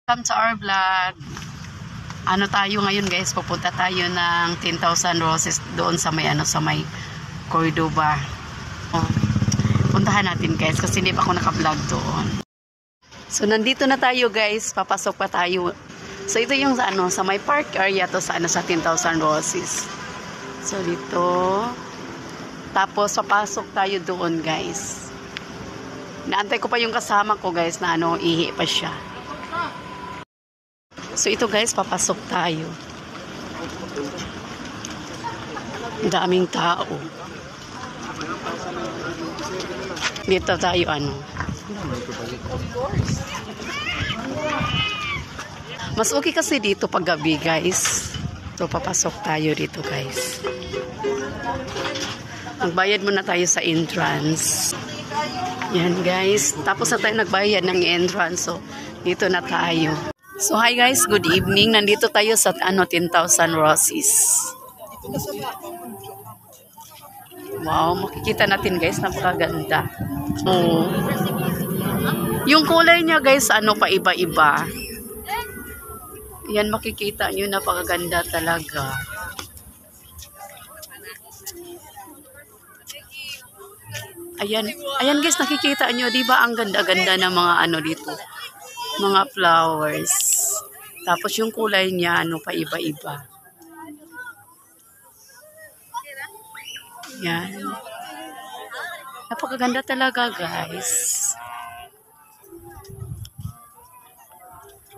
Welcome to our vlog. Ano tayo ngayon guys, pupunta tayo ng 10,000 Roses doon sa may sa may Cordoba. Puntahan natin guys kasi hindi pa ako naka-vlog doon. So nandito na tayo guys, papasok pa tayo. So ito yung sa may park area to sa sa 10,000 Roses. So dito tapos papasok tayo doon guys. Naantay ko pa yung kasama ko guys na ihi pa siya. So ito guys, papasok tayo. Daming tao. Dito tayo Mas okay kasi dito pag gabi guys. So papasok tayo dito guys. Magbayad muna tayo sa entrance. Yan guys. Tapos na tayo nagbayad ng entrance. So dito na tayo. So hi guys, good evening. Nandito tayo sa 10,000 Roses. Wow, makikita natin guys, napakaganda. So, yung kulay niya guys, pa iba-iba. Yan makikita nyo, napakaganda talaga. Ayan guys, nakikita nyo, di ba ang ganda-ganda ng mga dito? Mga flowers. Tapos yung kulay niya pa iba-iba. Yan. Napakaganda talaga guys.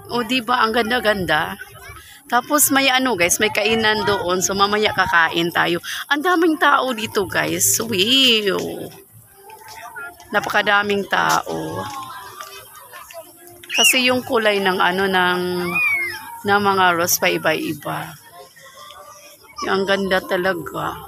O diba ang ganda-ganda. Tapos may guys, may kainan doon. So mamaya kakain tayo. Ang daming tao dito guys. Wow. Napakadaming tao. Kasi yung kulay ng ng mga rose pa iba-iba. Ang ganda talaga.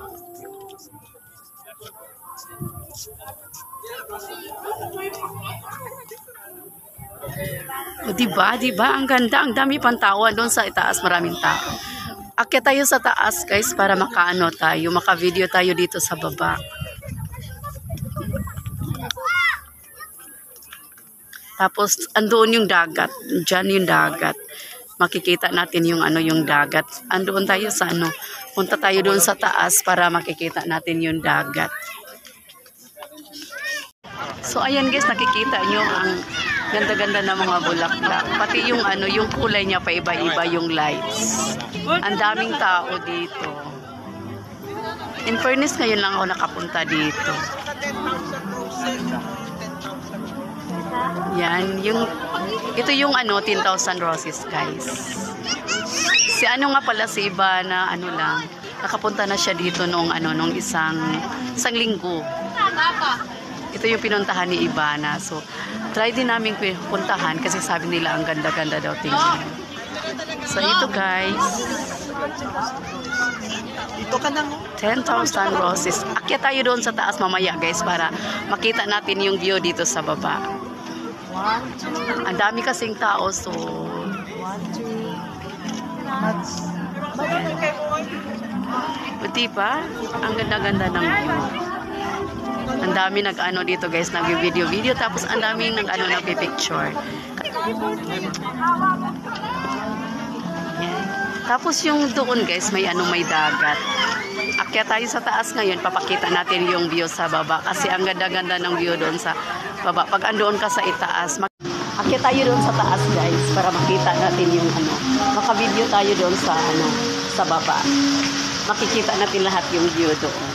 O diba? Ang ganda. Ang dami pang tao doon sa itaas, maraming tao. Akyat tayo sa taas guys para tayo, maka-video tayo dito sa baba. Tapos andoon yung dagat, diyan yung dagat. Makikita natin yung yung dagat. Andoon tayo sa punta tayo doon sa taas para makikita natin yung dagat. So ayan guys, nakikita nyo ang ganda-ganda ng mga bulaklak. Pati yung yung kulay niya pa iba-iba yung lights. Ang daming tao dito. In fairness, ngayon lang ako nakapunta dito. Yan, ito yung 10,000 Roses guys. Si nga pala si Iba na lang, nakapunta na siya dito nung isang linggo. Ito yung pinuntahan ni Ibana. So, try din namin puntahan kasi sabi nila ang ganda-ganda daw tingnan. So, ito guys. Ito ka nang 10,000 Roses. Akyat tayo doon sa taas mamaya guys para makita natin yung view dito sa baba. Ang dami kasing tao, so buti pa, ang ganda-ganda ng view. Ang dami dito guys, nag-video tapos ang dami nagpi-picture. Tapos yung doon guys, may dagat. Akyat tayo sa taas ngayon, papakita natin yung view sa baba kasi ang ganda-ganda ng view doon sa baba. Pag andoon ka sa itaas, akyat tayo doon sa taas guys para makita natin yung maka-video tayo doon sa sa baba. Makikita natin lahat yung view doon.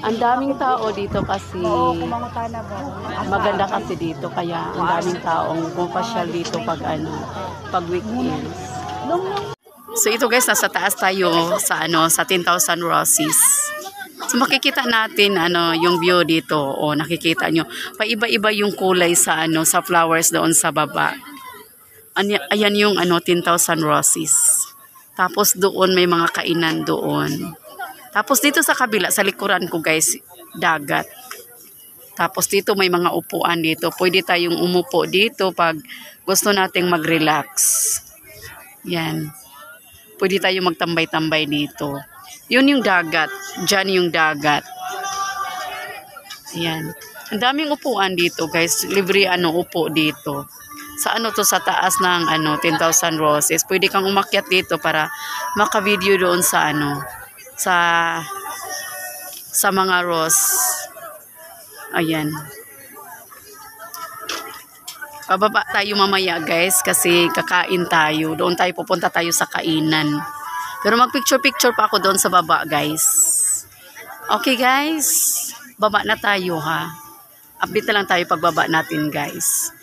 Ang daming tao dito kasi maganda kasi dito kaya ang daming taong pumapasyal dito pag weekends. So ito guys, nasa taas tayo sa sa 10,000 Roses. So makikita natin yung view dito. O nakikita nyo, paiba-iba yung kulay sa sa flowers doon sa baba. Ayan yung 10,000 Roses. Tapos doon may mga kainan doon. Tapos dito sa kabila, sa likuran ko guys, dagat. Tapos dito may mga upuan dito. Pwede tayong umupo dito pag gusto nating mag-relax. Yan. Pwede tayong magtambay-tambay dito. Yun yung dagat. Diyan yung dagat. Yan. Ang daming upuan dito guys. Libre upo dito. sa ano to, sa taas ng ano 10,000 roses. Pwede kang umakyat dito para maka-video doon sa ano sa mga rose. Ayan. Pababa tayo mamaya guys kasi kakain tayo. Doon tayo pupunta tayo sa kainan. Pero mag-picture-picture pa ako doon sa baba guys. Okay guys. Baba na tayo ha. Update na lang tayo pagbaba natin guys.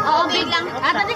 Oo, big lang. Ata,